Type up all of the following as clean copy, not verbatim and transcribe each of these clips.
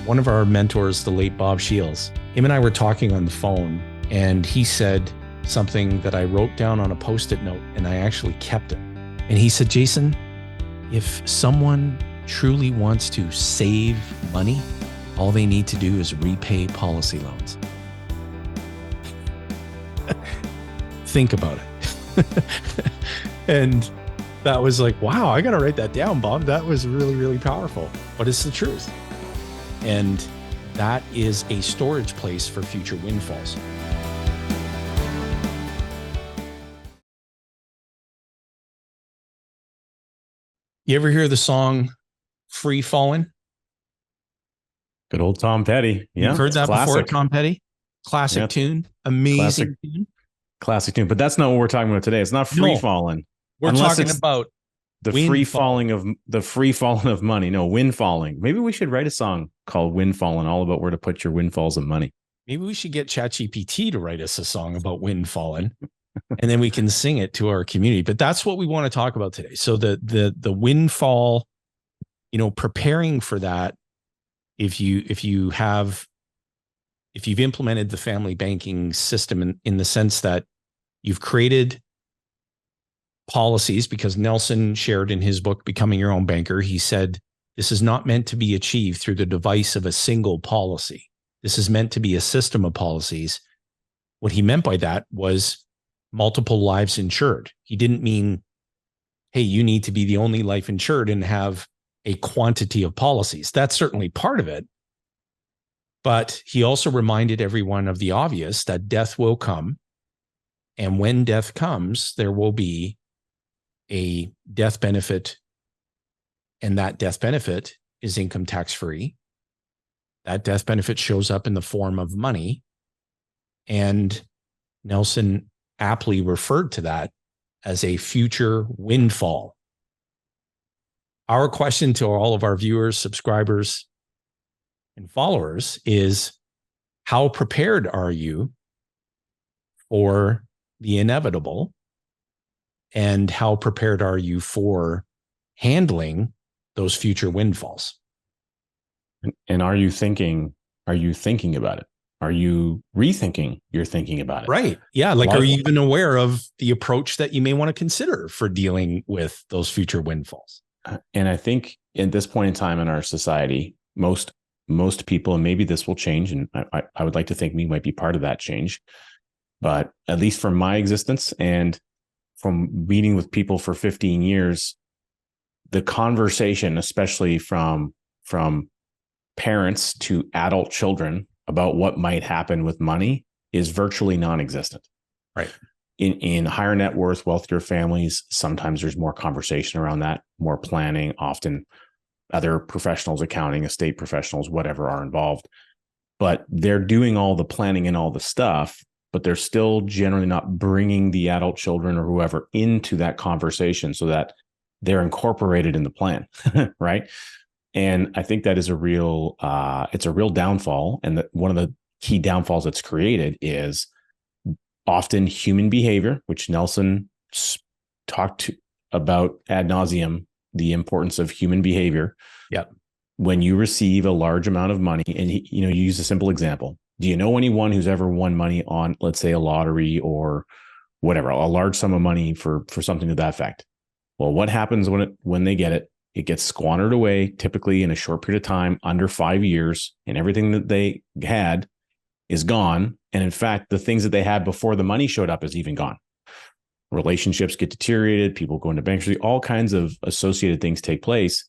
One of our mentors, the late Bob Shields, him and I were talking on the phone, and he said something that I wrote down on a Post-it note, and I actually kept it. And he said, Jayson, if someone truly wants to save money, all they need to do is repay policy loans. Think about it. And that was like, wow, I got to write that down, Bob. That was really, really powerful, but it's the truth. And that is a storage place for future windfalls. You ever hear the song Free Fallin'? Good old Tom Petty. Yeah, you've heard that before, Tom Petty? Classic tune, amazing classic tune. But that's not what we're talking about today. It's not free falling. We're talking about the free falling of money. No, windfalling. Maybe we should write a song called Windfalling, all about where to put your windfalls of money. Maybe we should get ChatGPT to write us a song about windfalling, and then we can sing it to our community. But that's what we want to talk about today. So the windfall, preparing for that. If you've implemented the family banking system in the sense that you've created policies, because Nelson shared in his book, Becoming Your Own Banker, he said, this is not meant to be achieved through the device of a single policy. This is meant to be a system of policies. What he meant by that was multiple lives insured. He didn't mean, hey, you need to be the only life insured and have a quantity of policies. That's certainly part of it. But he also reminded everyone of the obvious, that death will come. And when death comes, there will be a death benefit. And that death benefit is income tax free. That death benefit shows up in the form of money. And Nelson aptly referred to that as a future windfall. Our question to all of our viewers, subscribers, and followers is, how prepared are you for the inevitable? And how prepared are you for handling those future windfalls? And are you thinking about it? Are you rethinking your thinking about it? Right. Yeah. Like, are you even aware of the approach that you may want to consider for dealing with those future windfalls? And I think at this point in time in our society, most people, and maybe this will change, and I would like to think we might be part of that change, but at least from my existence and from meeting with people for 15 years, the conversation, especially from parents to adult children about what might happen with money, is virtually non-existent. Right. In higher net worth, wealthier families, sometimes there's more conversation around that, more planning, often other professionals, accounting, estate professionals, whatever, are involved. But they're doing all the planning and all the stuff, but they're still generally not bringing the adult children or whoever into that conversation so that they're incorporated in the plan, right? And I think that is it's a real downfall. And that one of the key downfalls that's created is often human behavior, which Nelson talked about ad nauseum, the importance of human behavior. Yeah. When you receive a large amount of money, and you use a simple example. Do you know anyone who's ever won money on, let's say, a lottery or whatever, a large sum of money for something to that effect? Well, what happens when they get it? It gets squandered away, typically in a short period of time, under 5 years, and everything that they had is gone. And in fact, the things that they had before the money showed up is even gone. Relationships get deteriorated, people go into bankruptcy, all kinds of associated things take place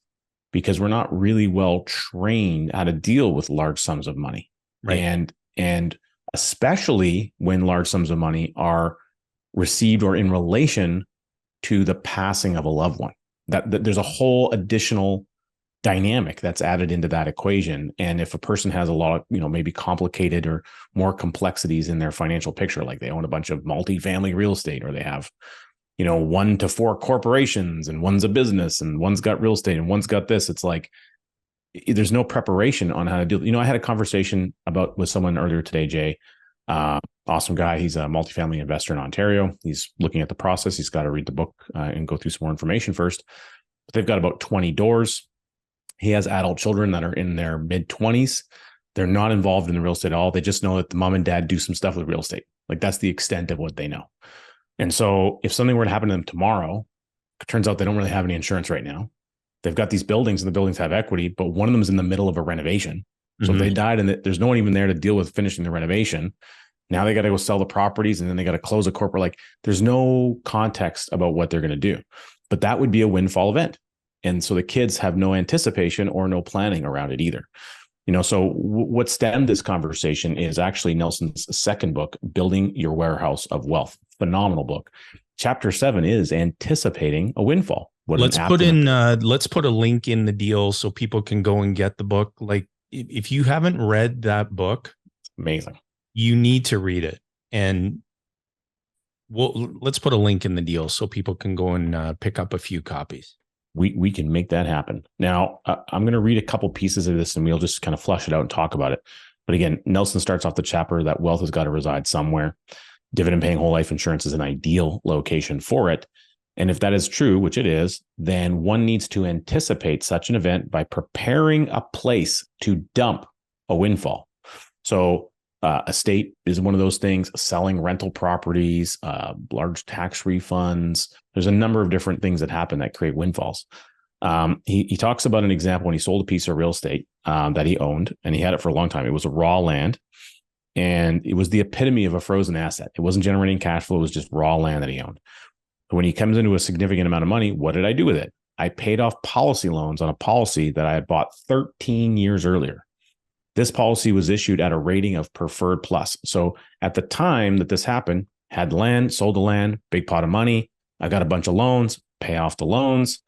because we're not really well trained how to deal with large sums of money. Right. And especially when large sums of money are received or in relation to the passing of a loved one. That there's a whole additional dynamic that's added into that equation. And if a person has a lot of, maybe complicated or more complexities in their financial picture, like they own a bunch of multifamily real estate, or they have, 1 to 4 corporations, and one's a business and one's got real estate and one's got this, it's like, there's no preparation on how to deal. I had a conversation with someone earlier today, Jay, awesome guy. He's a multifamily investor in Ontario. He's looking at the process. He's got to read the book and go through some more information first. But they've got about 20 doors. He has adult children that are in their mid-20s. They're not involved in the real estate at all. They just know that the mom and dad do some stuff with real estate. Like that's the extent of what they know. And so if something were to happen to them tomorrow, it turns out they don't really have any insurance right now. They've got these buildings and the buildings have equity, but one of them is in the middle of a renovation. So if they died and there's no one even there to deal with finishing the renovation, now they got to go sell the properties and then they got to close a corporate. Like there's no context about what they're going to do, but that would be a windfall event. And so the kids have no anticipation or no planning around it either. So what stemmed this conversation is actually Nelson's second book, Building Your Warehouse of Wealth. Phenomenal book. Chapter 7 is Anticipating a Windfall. Let's put a link in the deal so people can go and get the book. Like if you haven't read that book, amazing. You need to read it. And let's put a link in the deal so people can go and pick up a few copies. We can make that happen. Now, I'm going to read a couple pieces of this and we'll just kind of flesh it out and talk about it. But again, Nelson starts off the chapter that wealth has got to reside somewhere. Dividend-paying whole life insurance is an ideal location for it. And if that is true, which it is, then one needs to anticipate such an event by preparing a place to dump a windfall. So estate is one of those things, selling rental properties, large tax refunds. There's a number of different things that happen that create windfalls. He talks about an example when he sold a piece of real estate that he owned, and he had it for a long time. It was a raw land, and it was the epitome of a frozen asset. It wasn't generating cash flow. It was just raw land that he owned. When he comes into a significant amount of money, what did I do with it? I paid off policy loans on a policy that I had bought 13 years earlier. This policy was issued at a rating of preferred plus. So at the time that this happened, had land, sold the land, big pot of money. I got a bunch of loans, pay off the loans.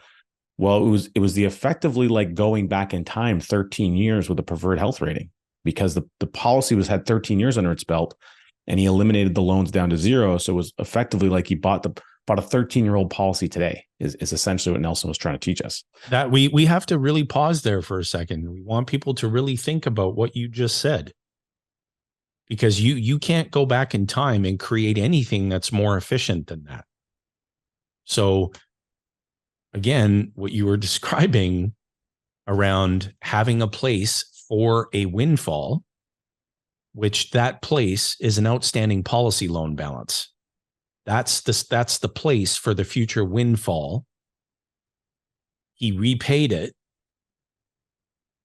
Well, it was the effectively like going back in time 13 years with a preferred health rating, because the policy had 13 years under its belt and he eliminated the loans down to zero. So it was effectively like he bought a 13-year-old policy today is essentially what Nelson was trying to teach us. That we have to really pause there for a second. We want people to really think about what you just said, because you can't go back in time and create anything that's more efficient than that. So again, what you were describing around having a place for a windfall, which that place is an outstanding policy loan balance. That's the place for the future windfall. He repaid it.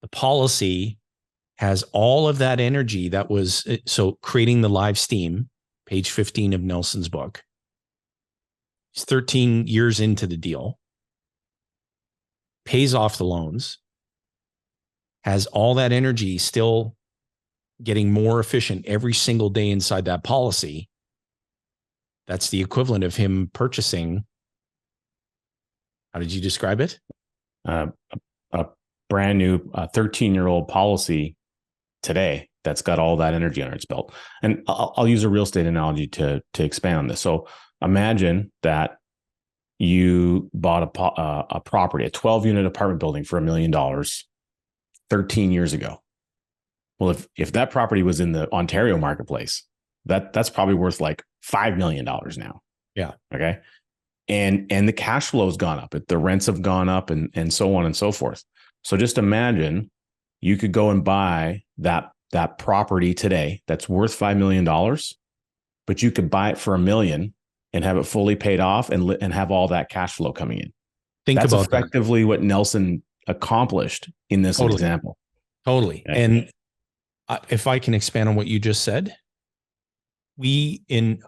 The policy has all of that energy that was, so creating the live steam, page 15 of Nelson's book. He's 13 years into the deal, pays off the loans, has all that energy still getting more efficient every single day inside that policy. That's the equivalent of him purchasing. How did you describe it? A brand new 13-year-old policy today that's got all that energy under its belt. And I'll use a real estate analogy to expand on this. So imagine that you bought a property, a 12-unit apartment building for $1 million 13 years ago. Well, if that property was in the Ontario marketplace, that's probably worth like $5 million now. Yeah. Okay. And the cash flow has gone up. The rents have gone up and so on and so forth. So just imagine you could go and buy that property today that's worth $5 million, but you could buy it for $1 million and have it fully paid off and have all that cash flow coming in. That's effectively what Nelson accomplished in this example. Totally. Okay. And if I can expand on what you just said, we in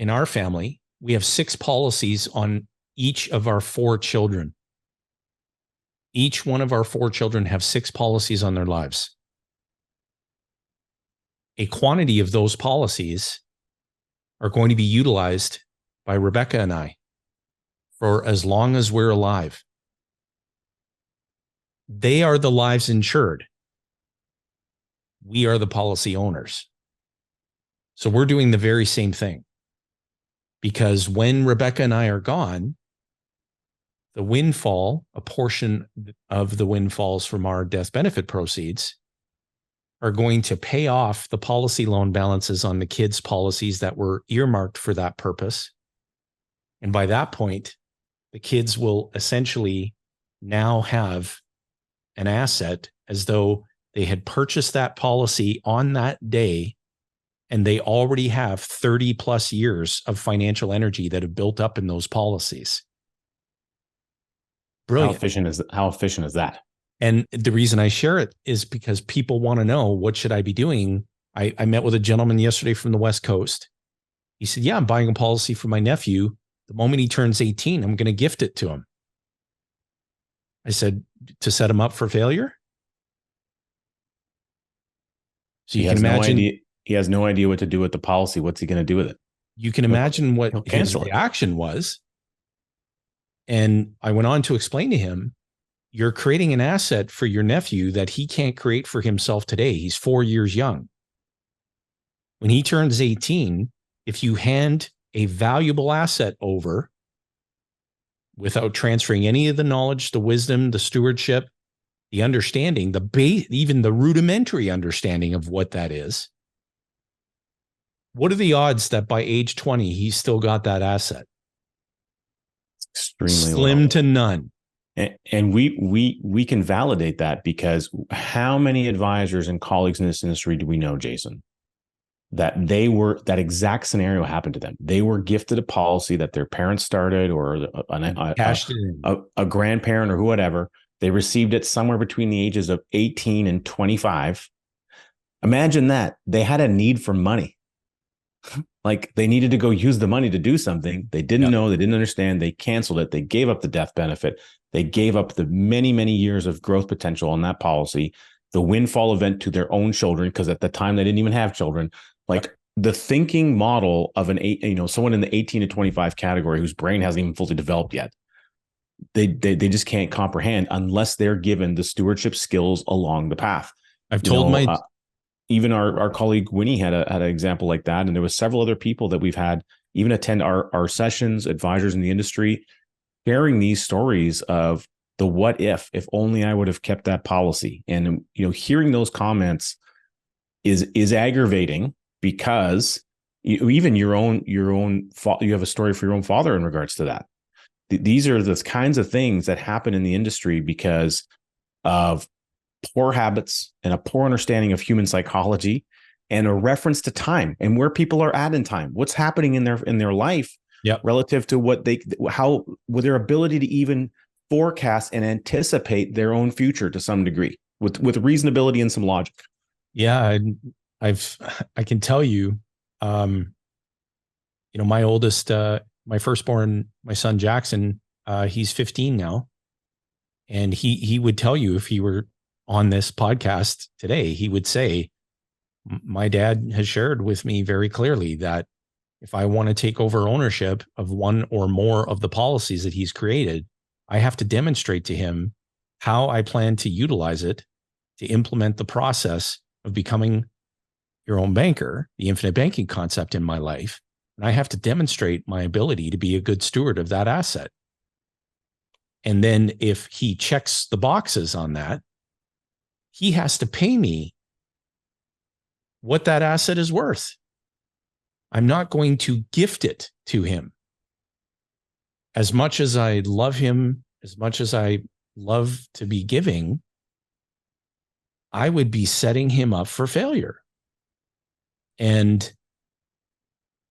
our family, we have 6 policies on each of our 4 children. Each one of our 4 children have 6 policies on their lives. A quantity of those policies are going to be utilized by Rebecca and I for as long as we're alive. They are the lives insured. We are the policy owners. So we're doing the very same thing. Because when Rebecca and I are gone, the windfall, a portion of the windfalls from our death benefit proceeds, are going to pay off the policy loan balances on the kids' policies that were earmarked for that purpose. And by that point, the kids will essentially now have an asset as though they had purchased that policy on that day, and they already have 30 plus years of financial energy that have built up in those policies. Brilliant. How efficient is that? And the reason I share it is because people want to know, what should I be doing? I met with a gentleman yesterday from the West Coast. He said, yeah, I'm buying a policy for my nephew. The moment he turns 18, I'm going to gift it to him. I said, to set him up for failure? So you can imagine. He has no idea what to do with the policy. What's he going to do with it? You can imagine what his reaction was. And I went on to explain to him, you're creating an asset for your nephew that he can't create for himself today. He's 4 years young. When he turns 18, if you hand a valuable asset over without transferring any of the knowledge, the wisdom, the stewardship, the understanding, even the rudimentary understanding of what that is, what are the odds that by age 20, he's still got that asset? Extremely slim low. to none. And we can validate that, because how many advisors and colleagues in this industry do we know, Jayson, that that exact scenario happened to them? They were gifted a policy that their parents started, or a grandparent or whatever. They received it somewhere between the ages of 18 and 25. Imagine that. They had a need for money. Like, they needed to go use the money to do something. They didn't know, they didn't understand. They canceled it. They gave up the death benefit. They gave up the many, many years of growth potential on that policy, the windfall event to their own children, because at the time they didn't even have children. Like, the thinking model of someone in the 18 to 25 category whose brain hasn't even fully developed yet, they just can't comprehend unless they're given the stewardship skills along the path. I've told even our colleague Winnie had an example like that. And there was several other people that we've had even attend our sessions, advisors in the industry, sharing these stories of the what if only I would have kept that policy. And, hearing those comments is aggravating, because even you have a story for your own father in regards to that. These are the kinds of things that happen in the industry because of poor habits and a poor understanding of human psychology, and a reference to time and where people are at in time, what's happening in their life relative to with their ability to even forecast and anticipate their own future to some degree with reasonability and some logic. Yeah. I can tell you, my oldest, my firstborn, my son, Jackson, he's 15 now. And he would tell you, if he were on this podcast today, he would say, my dad has shared with me very clearly that if I want to take over ownership of one or more of the policies that he's created, I have to demonstrate to him how I plan to utilize it to implement the process of becoming your own banker, the infinite banking concept in my life. And I have to demonstrate my ability to be a good steward of that asset. And then if he checks the boxes on that, he has to pay me what that asset is worth. I'm not going to gift it to him. As much as I love him, as much as I love to be giving, I would be setting him up for failure. And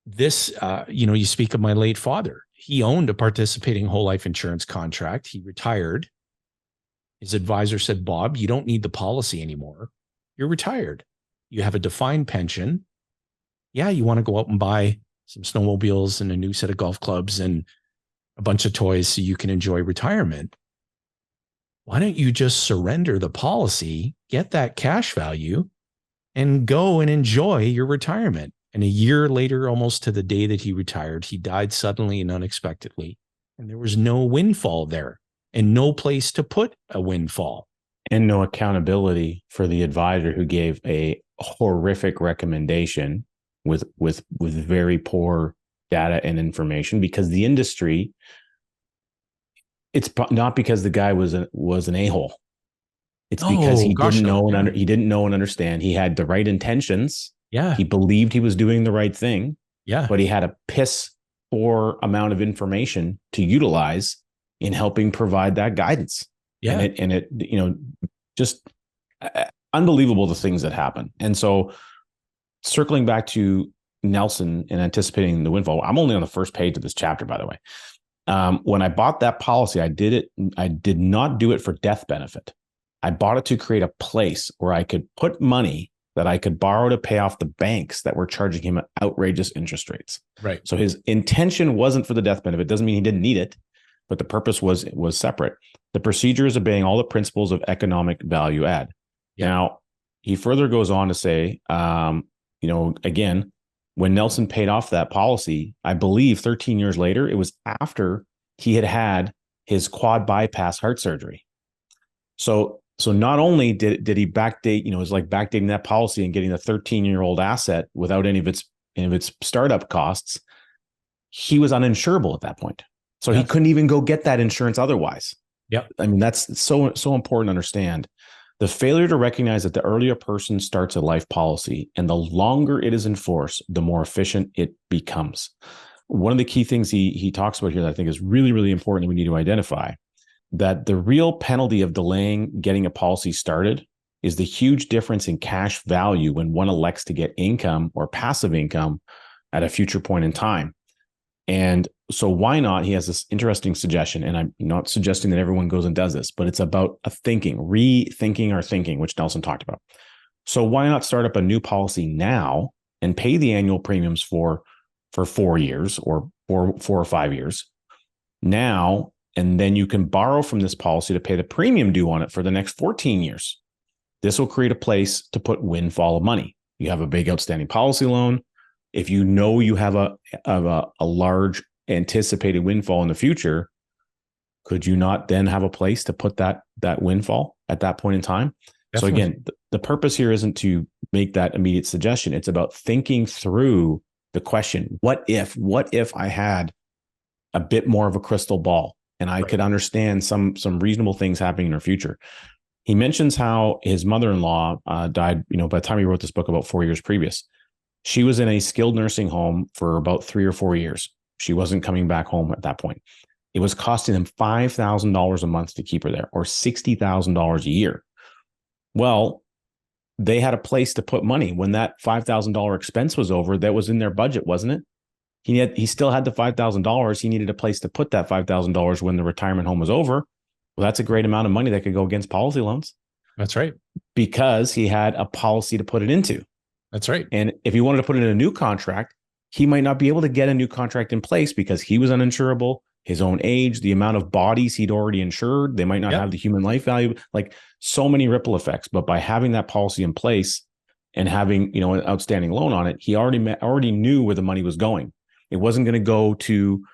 this, you speak of my late father. He owned a participating whole life insurance contract. He retired. His advisor said, Bob, you don't need the policy anymore. You're retired. You have a defined pension. Yeah, you want to go out and buy some snowmobiles and a new set of golf clubs and a bunch of toys so you can enjoy retirement. Why don't you just surrender the policy, get that cash value, and go and enjoy your retirement? And a year later, almost to the day that he retired, he died suddenly and unexpectedly. And there was no windfall there and no place to put a windfall. And no accountability for the advisor who gave a horrific recommendation with very poor data and information, because the industry, it's not because the guy was an a-hole. It's because he didn't know and understand. He had the right intentions. Yeah. He believed he was doing the right thing. Yeah. But he had a piss poor amount of information to utilize in helping provide that guidance. Yeah. And it just unbelievable, the things that happen. And so circling back to Nelson and anticipating the windfall, I'm only on the first page of this chapter, by the way. When I bought that policy, I did not do it for death benefit. I bought it to create a place where I could put money that I could borrow to pay off the banks that were charging him outrageous interest rates. Right. So his intention wasn't for the death benefit. Doesn't mean he didn't need it, but the purpose was separate. The procedure is obeying all the principles of economic value add. Yeah. Now, he further goes on to say, again, when Nelson paid off that policy, I believe 13 years later, it was after he had his quad bypass heart surgery. So not only did he backdate, it was like backdating that policy and getting a 13-year-old asset without any of its startup costs, he was uninsurable at that point. So he couldn't even go get that insurance otherwise. Yeah. I mean, that's so important to understand. The failure to recognize that the earlier a person starts a life policy and the longer it is in force, the more efficient it becomes. One of the key things he talks about here that I think is really, really important that we need to identify, that the real penalty of delaying getting a policy started is the huge difference in cash value when one elects to get income or passive income at a future point in time. And so why not? He has this interesting suggestion, and I'm not suggesting that everyone goes and does this, but it's about rethinking our thinking, which Nelson talked about. So why not start up a new policy now and pay the annual premiums for 4 years or 4 or 5 years now, and then you can borrow from this policy to pay the premium due on it for the next 14 years. This will create a place to put windfall of money. You have a big outstanding policy loan. If you know you have a large anticipated windfall in the future, could you not then have a place to put that windfall at that point in time? Definitely. So again, the purpose here isn't to make that immediate suggestion. It's about thinking through the question, what if I had a bit more of a crystal ball and I could understand some reasonable things happening in our future? He mentions how his mother-in-law died, by the time he wrote this book, about 4 years previous. She was in a skilled nursing home for about 3 or 4 years. She wasn't coming back home at that point. It was costing them $5,000 a month to keep her there, or $60,000 a year. Well, they had a place to put money. When that $5,000 expense was over, that was in their budget, wasn't it? He still had the $5,000. He needed a place to put that $5,000 when the retirement home was over. Well, that's a great amount of money that could go against policy loans. That's right. Because he had a policy to put it into. That's right. And if he wanted to put it in a new contract, he might not be able to get a new contract in place because he was uninsurable, his own age, the amount of bodies he'd already insured. They might not have the human life value, like so many ripple effects. But by having that policy in place and having, an outstanding loan on it, he already knew where the money was going. It wasn't going to go to,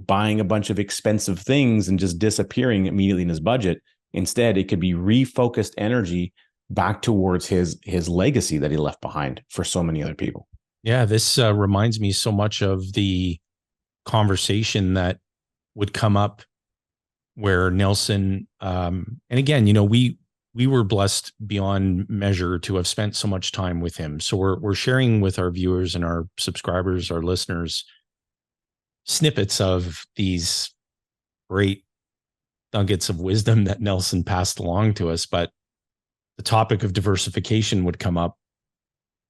buying a bunch of expensive things and just disappearing immediately in his budget. Instead, it could be refocused energy back towards his legacy that he left behind for so many other people. Yeah, this reminds me so much of the conversation that would come up where Nelson, and again, we were blessed beyond measure to have spent so much time with him. So we're sharing with our viewers and our subscribers, our listeners, snippets of these great nuggets of wisdom that Nelson passed along to us. But the topic of diversification would come up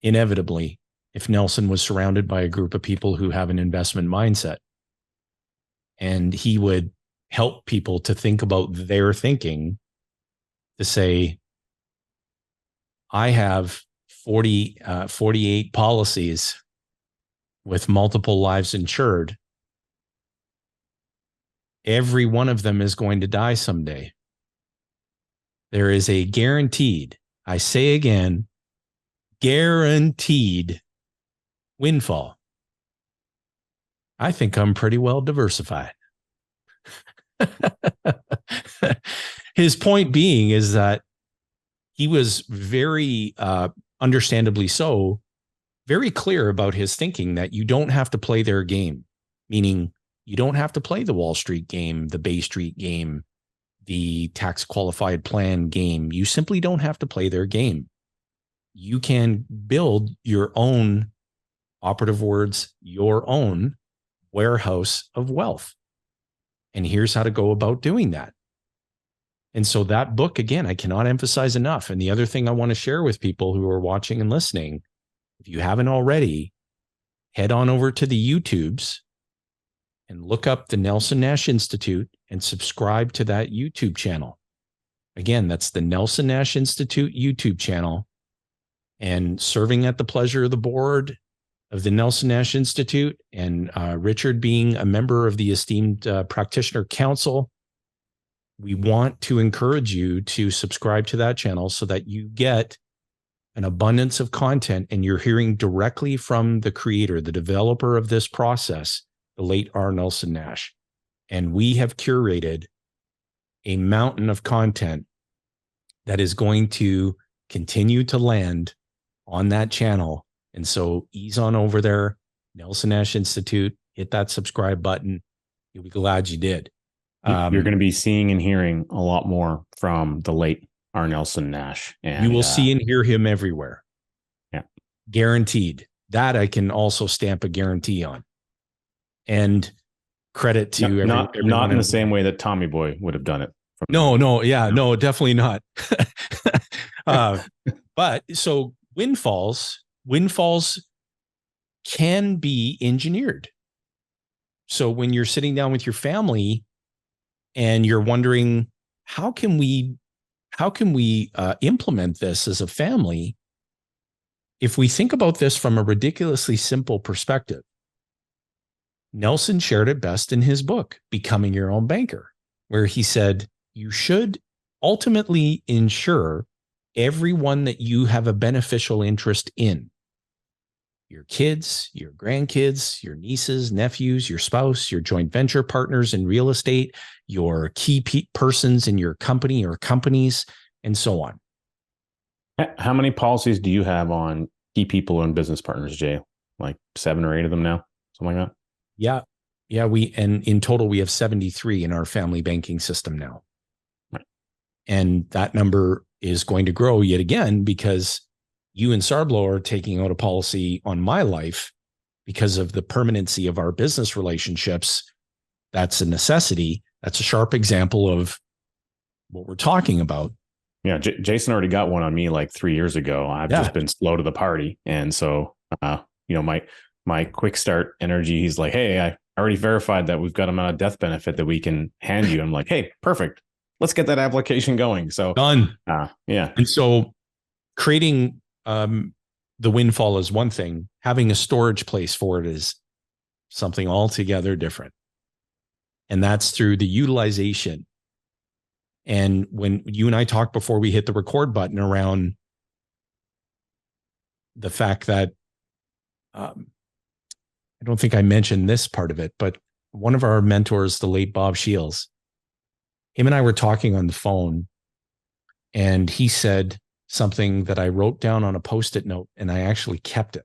inevitably if Nelson was surrounded by a group of people who have an investment mindset. And he would help people to think about their thinking, to say, I have 48 policies with multiple lives insured. Every one of them is going to die someday. There is a guaranteed, I say again, guaranteed windfall. I think I'm pretty well diversified. His point being is that he was very, understandably so, very clear about his thinking that you don't have to play their game, meaning you don't have to play the Wall Street game, the Bay Street game, the tax qualified plan game. You simply don't have to play their game. You can build your own, operative words, your own warehouse of wealth. And here's how to go about doing that. And so that book, again, I cannot emphasize enough. And the other thing I want to share with people who are watching and listening, if you haven't already, head on over to the YouTubes and look up the Nelson Nash Institute and subscribe to that YouTube channel. Again, that's the Nelson Nash Institute YouTube channel. And serving at the pleasure of the board of the Nelson Nash Institute, and Richard being a member of the esteemed Practitioner Council, we want to encourage you to subscribe to that channel so that you get an abundance of content and you're hearing directly from the creator, the developer of this process, the late R. Nelson Nash. And we have curated a mountain of content that is going to continue to land on that channel. And so ease on over there, Nelson Nash Institute, hit that subscribe button. You'll be glad you did. You're going to be seeing and hearing a lot more from the late R. Nelson Nash. And you will see and hear him everywhere. Yeah. Guaranteed. That I can also stamp a guarantee on. And credit to not in the same way that Tommy Boy would have done it. No, definitely not. But so windfalls can be engineered. So when you're sitting down with your family and you're wondering, how can we implement this as a family? If we think about this from a ridiculously simple perspective, Nelson shared it best in his book, Becoming Your Own Banker, where he said, you should ultimately insure everyone that you have a beneficial interest in. Your kids, your grandkids, your nieces, nephews, your spouse, your joint venture partners in real estate, your key persons in your company or companies, and so on. How many policies do you have on key people and business partners, Jay? Like 7 or 8 of them now? Something like that? Yeah. Yeah. And in total, we have 73 in our family banking system now. Right. And that number is going to grow yet again because you and Sarblo are taking out a policy on my life because of the permanency of our business relationships. That's a necessity. That's a sharp example of what we're talking about. Yeah. Jayson already got one on me like 3 years ago. I've just been slow to the party. And so, my quick start energy, he's like, hey, I already verified that we've got an amount of death benefit that we can hand you. I'm like, hey, perfect. Let's get that application going. So done. Yeah. And so creating the windfall is one thing. Having a storage place for it is something altogether different. And that's through the utilization. And when you and I talked before we hit the record button around the fact that I don't think I mentioned this part of it, but one of our mentors, the late Bob Shields, him and I were talking on the phone, and he said something that I wrote down on a Post-it note, and I actually kept it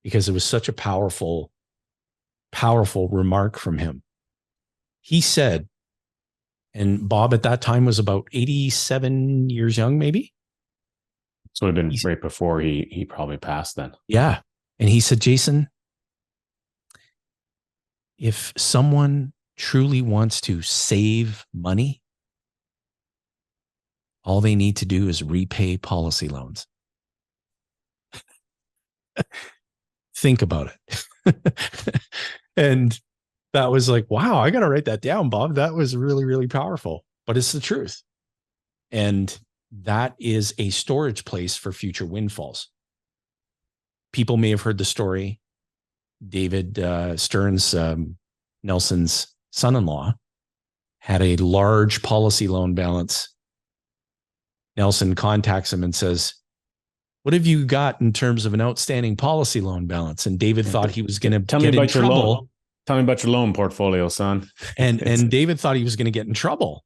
because it was such a powerful remark from him. He said, and Bob at that time was about 87 years young, maybe. So it would have been right before he probably passed then. Yeah. And he said, Jayson, if someone truly wants to save money, all they need to do is repay policy loans. Think about it. And that was like, wow, I got to write that down, Bob. That was really, really powerful, but it's the truth. And that is a storage place for future windfalls. People may have heard the story. David Stearns, Nelson's son-in-law, had a large policy loan balance. Nelson contacts him and says, what have you got in terms of an outstanding policy loan balance? And David thought he was going to get in trouble. Tell me about your loan portfolio, son. And David thought he was going to get in trouble.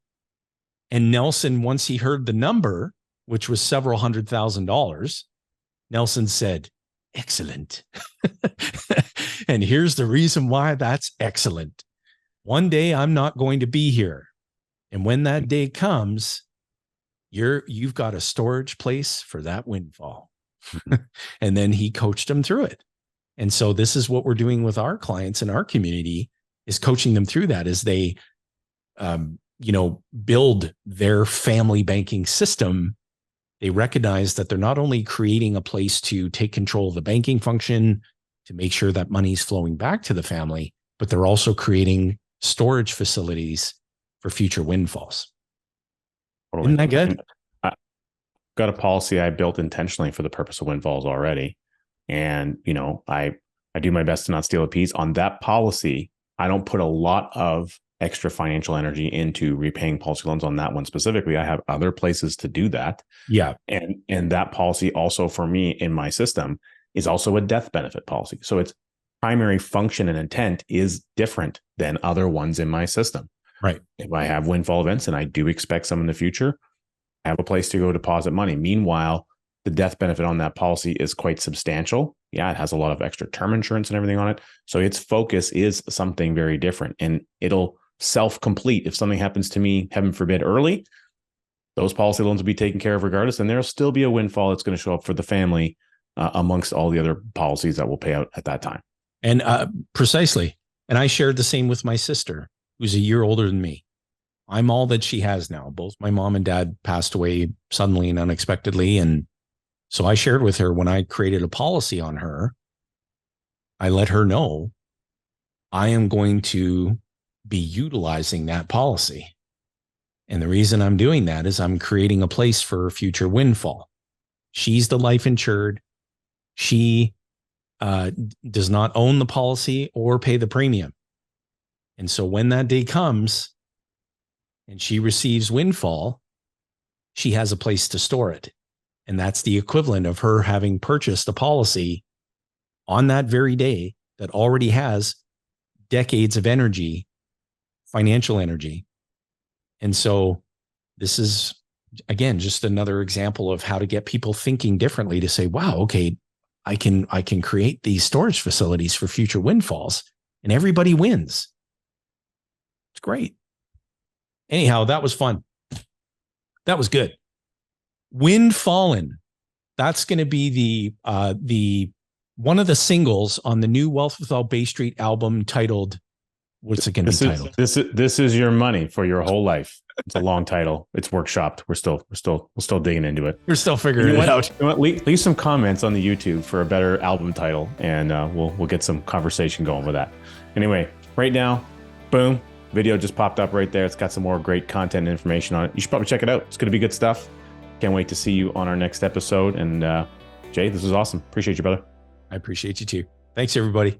And Nelson, once he heard the number, which was several $100,000, Nelson said, excellent. And here's the reason why that's excellent. One day I'm not going to be here. And when that day comes, you've got a storage place for that windfall. And then he coached them through it. And so this is what we're doing with our clients in our community, is coaching them through that as they build their family banking system, they recognize that they're not only creating a place to take control of the banking function, to make sure that money's flowing back to the family, but they're also creating storage facilities for future windfalls. Totally. Isn't that good? I've got a policy I built intentionally for the purpose of windfalls already. And, I do my best to not steal a piece. On that policy, I don't put a lot of extra financial energy into repaying policy loans on that one specifically. I have other places to do that. Yeah. And that policy also for me in my system is also a death benefit policy. So its primary function and intent is different than other ones in my system. Right. If I have windfall events, and I do expect some in the future, I have a place to go deposit money. Meanwhile, the death benefit on that policy is quite substantial. Yeah, it has a lot of extra term insurance and everything on it. So its focus is something very different, and it'll self-complete. If something happens to me, heaven forbid, early, those policy loans will be taken care of regardless, and there'll still be a windfall that's going to show up for the family amongst all the other policies that will pay out at that time. And precisely. And I shared the same with my sister, who's a year older than me. I'm all that she has now. Both my mom and dad passed away suddenly and unexpectedly. And so I shared with her when I created a policy on her, I let her know I am going to be utilizing that policy. And the reason I'm doing that is I'm creating a place for future windfall. She's the life insured. She does not own the policy or pay the premium. And so when that day comes and she receives windfall, she has a place to store it. And that's the equivalent of her having purchased a policy on that very day that already has decades of energy, financial energy. And so this is, again, just another example of how to get people thinking differently to say, wow, okay, I can create these storage facilities for future windfalls and everybody wins. It's great. Anyhow, that was fun. That was good. Windfallen. That's going to be the one of the singles on the new Wealth Without Bay Street album titled, what's it going to be titled? This is your money for your whole life. It's a long title. It's workshopped. We're still digging into it. We're still figuring it out. You know what? Leave some comments on the YouTube for a better album title, and we'll get some conversation going with that. Anyway, right now, boom, video just popped up right there. It's got some more great content and information on it. You should probably check it out. It's going to be good stuff. Can't wait to see you on our next episode. And Jay, this was awesome. Appreciate you, brother. I appreciate you too. Thanks, everybody.